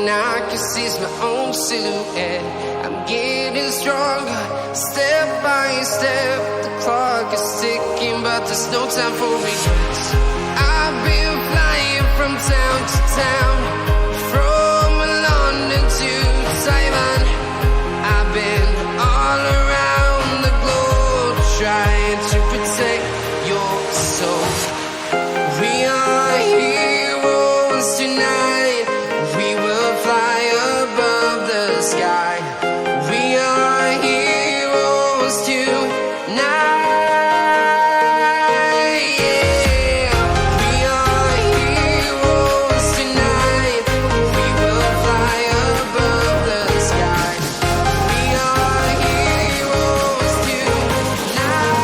I can see my own silhouette. I'm getting stronger, step by step. The clock is ticking, but there's no time for regrets. I've been flying from town to town, from London to Taiwan. I've been all around the globe, trying to protect your soul. We are heroes tonight. We will fly above the sky. We are heroes tonight. Yeah. We are heroes tonight. We will fly above the sky. We are heroes tonight.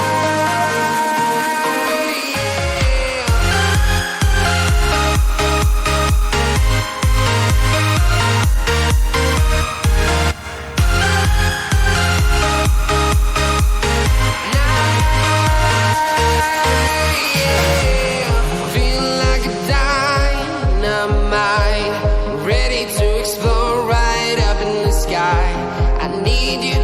Feel like a dynamite, ready to explode right up in the sky. I need you